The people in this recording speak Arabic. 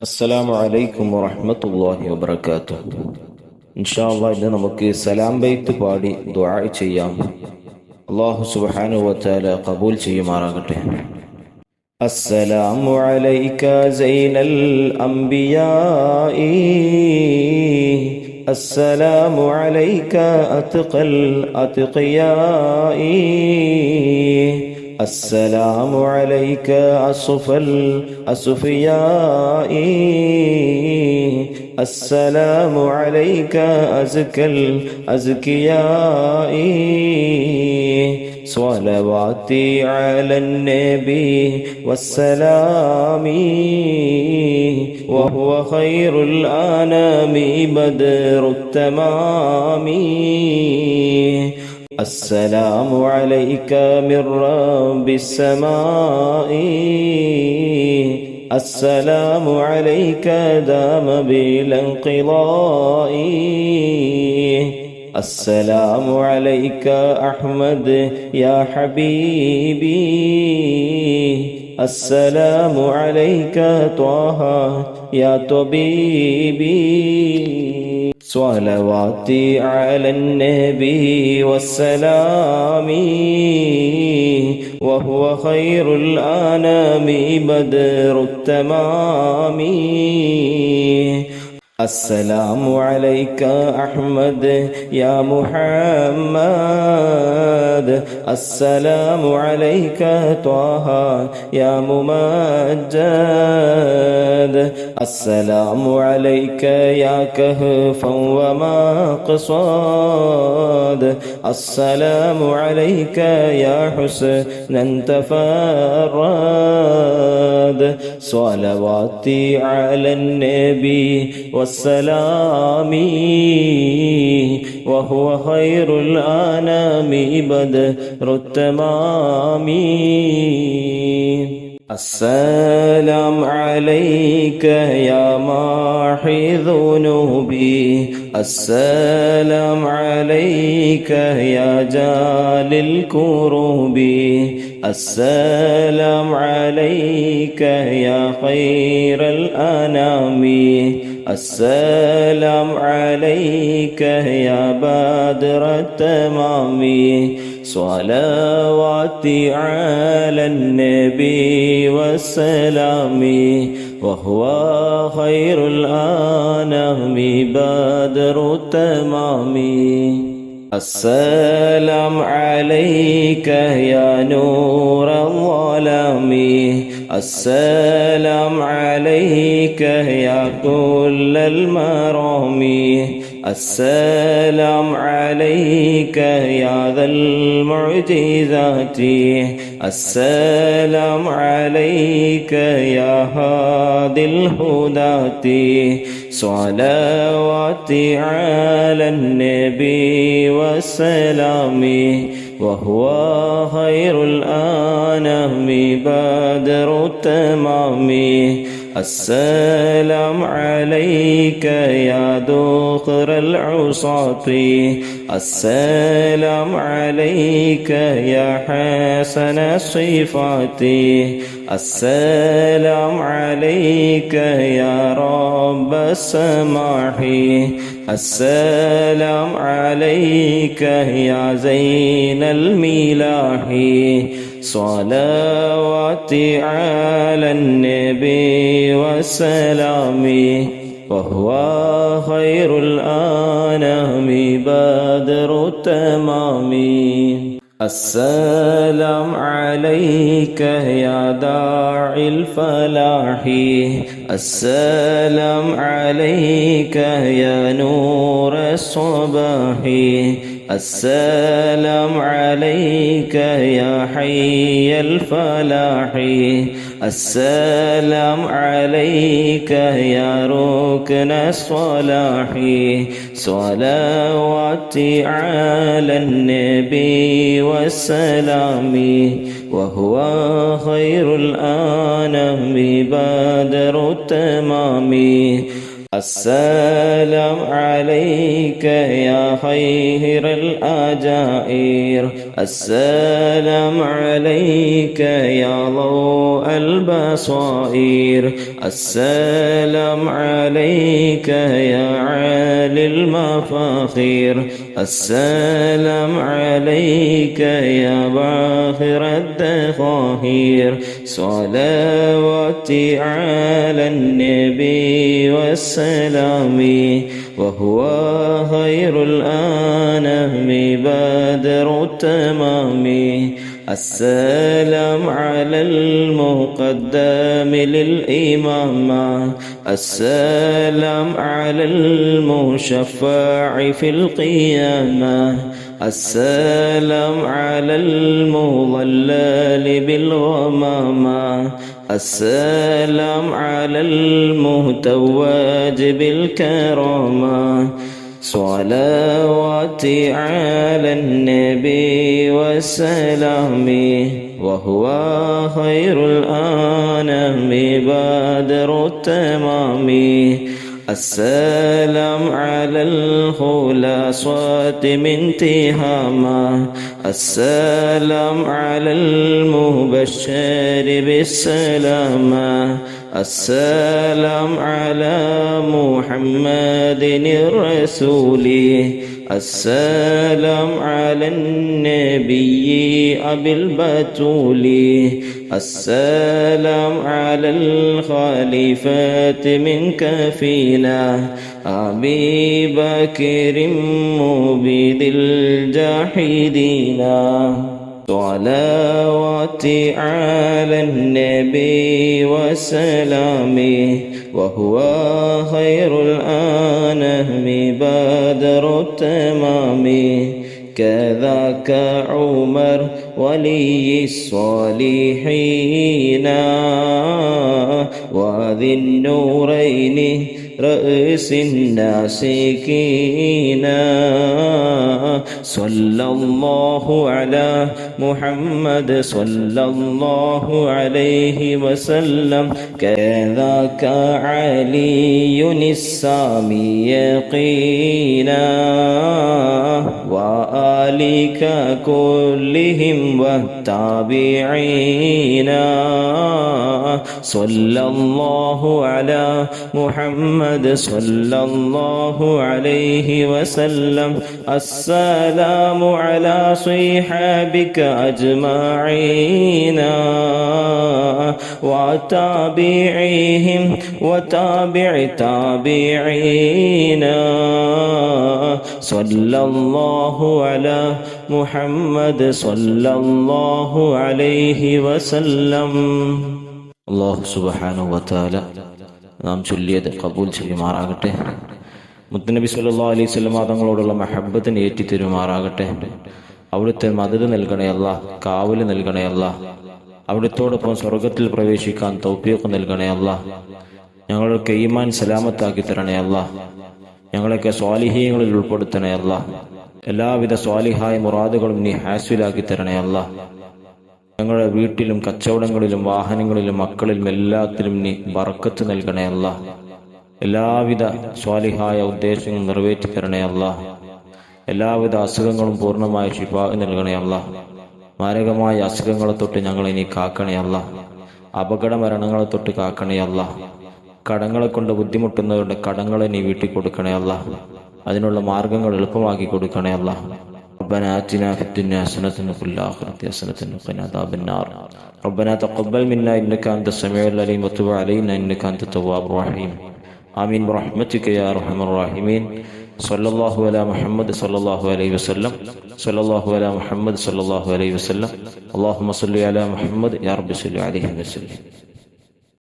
അസ്സലാമു അലൈക്കും വറഹ്മത്തുള്ളാഹി വബറകാതുഹു. ഇൻഷാ അല്ലാഹ് ഇന്ന് നമുക്ക് സലാം ബൈത്ത് പാടി ദുആ ചെയ്യാം. അല്ലാഹു സുബ്ഹാനഹു വ തആല ഖബൂൽ ചെയ്യുമാറാകട്ടെ. അസ്സലാമു അലൈക സൈനൽ അംബിയാഇ, അസ്സലാമു അലൈക അത്ഖൽ അത്ഖിയാഇ, السلام عليك أصفى الأصفياء، السلام عليك أزكى الأزكياء، صلواتي على النبي والسلام، وهو خير الأنام بدر التمام. السلام عليك من رب السماء، السلام عليك دام بلا انقضاء، السلام عليك أحمد يا حبيبي، السلام عليك طه يا طبيبي، صلواتي على النبي والسلام، وهو خير الأنام بدر التمام. السلام عليك أحمد يا محمد، السلام عليك طه يا ممجد، السلام عليك يا كهفا ومقصاد، السلام عليك يا حسنا تفرد، صلواتي على النبي والسلام، وهو خير الأنام بدر التمام. السلام عليك يا ماحي ذنوبي، السلام عليك يا جال الكروب، السلام عليك يا خير الأنام، السلام عليك يا بدر التمام، صلواتي على النبي والسلام، وهو خير الأنام بدر التمام. السلام عليك يا نور الظلام، السلام عليك يا كل المرام، السلام عليك يا ذا المعجزات، السلام عليك يا هادي الهداة، صلواتي على النبي والسلام، وهو خير الأنام بدر التمام. السلام عليك يا ذخر العصاة، السلام عليك يا حسن الصفات، السلام عليك يا رب السماح، السلام عليك يا زين الملاح، صلواتي على النبي والسلام، وهو خير الأنام بدر التمام. السلام عليك يا داعي الفلاح، السلام عليك يا نور الصباح، السلام عليك يا حي الفلاح، السلام عليك يا ركن الصلاح، صلواتي على النبي والسلام، وهو خير الأنام بدر التمام. السلام عليك يا خير الأجائر السلام عليك يا ضوء البصائر السلام عليك يا عالي المفاخير السلام عليك يا باخر الدخاهير صلواتي على النبي والسلام وهو خير الأنام بدر التمام السلام على المقدم للإمامة السلام على المشفع في القيامة السلام على المضلل بالغمامة السلام على المتوج بالكرامة صلواتي على النبي والسلام وهو خير الأنام بدر التمام السلام على الخلاصة من تهامة السلام على المبشر بالسلامة السلام على محمد الرسول السلام على النبي أبي البتول السلام على الخليفة من كفينا أبي بكر مبيد الجاحدين صلواتي على النبي وسلامي وهو خير الأنام بدر التمام كذاك عمر ولي الصالحين وذي النورين رأس الناسكين صلى الله على محمد صلى الله عليه وسلم كذاك علي السامي يقينا وآلك كلهم والتابعين صلى الله على محمد صلى الله عليه وسلم السلام على صحابك أجمعين وتابعيهم وتابع تابعين صلى الله على محمد صلى الله عليه وسلم. അല്ലാഹു സുബ്ഹാനഹു വ തആല നാം ചൊല്ലിയത് ഖബൂൽ ചെയ്യുമാറാകട്ടെ. മുത്തുനബി സല്ലല്ലാഹു അലൈഹി വസല്ലം തങ്ങളോടുള്ള മഹബ്ബത്തിനെ ഏറ്റി തരുമാറാകട്ടെ. അവിടുത്തെ മദദ് നൽകണേ അല്ലാഹ്, കാവല് നൽകണേ അല്ലാഹ്. അവിടുത്തോടൊപ്പം സ്വർഗത്തിൽ പ്രവേശിക്കാൻ തൗഫീഖ് നൽകണേ അല്ലാഹ്. ഞങ്ങളൊക്കെ ഈമാൻ സലാമത്താക്കി തരണേ അല്ലാഹ്. ഞങ്ങളൊക്കെ സ്വാലിഹീങ്ങളിൽ ഉൾപ്പെടുത്തണേ അല്ലാഹ്. എല്ലാവിധ സ്വാലിഹായ മുറാദുകളും നീ ഹാസിലാക്കി തരണേ അല്ലാഹ്. ഞങ്ങളുടെ വീട്ടിലും കച്ചവടങ്ങളിലും വാഹനങ്ങളിലും മക്കളിലും എല്ലാത്തിലും നീ ബറക്കത്ത് നൽകണേ അല്ലാഹ്. എല്ലാവിധ സ്വാലിഹായ ഉദ്ദേശങ്ങളും നിറവേറ്റി തരണേ അല്ലാഹ്. എല്ലാവിധ അസുഖങ്ങളും പൂർണ്ണമായ ശിഫാ നൽകണേ അല്ലാഹ്. മാരകമായ അസുഖങ്ങളെ തൊട്ട് ഞങ്ങളെ നീ കാക്കണേ അല്ലാഹ്. അപകട മരണങ്ങളെ തൊട്ട് കാക്കണേ അല്ലാഹ്. കടങ്ങളെ കൊണ്ട് ബുദ്ധിമുട്ടുന്നവരുടെ കടങ്ങളെ നീ വീട്ടിക്കൊടുക്കണേ അല്ലാഹ്. അതിനുള്ള മാർഗങ്ങൾ എളുപ്പമാക്കി കൊടുക്കണേ അല്ലാഹ്. ربنا آتنا في الدنيا حسنة وفي الآخرة حسنة وقنا عذاب النار. ربنا تقبل منا إنك أنت السميع العليم وتب علينا إنك أنت التواب الرحيم. آمين برحمتك يا أرحم الراحمين. صلى الله على محمد صلى الله عليه وسلم. صلى الله على محمد صلى الله عليه وسلم. اللهم صل على محمد يا رب صل عليه وسلم.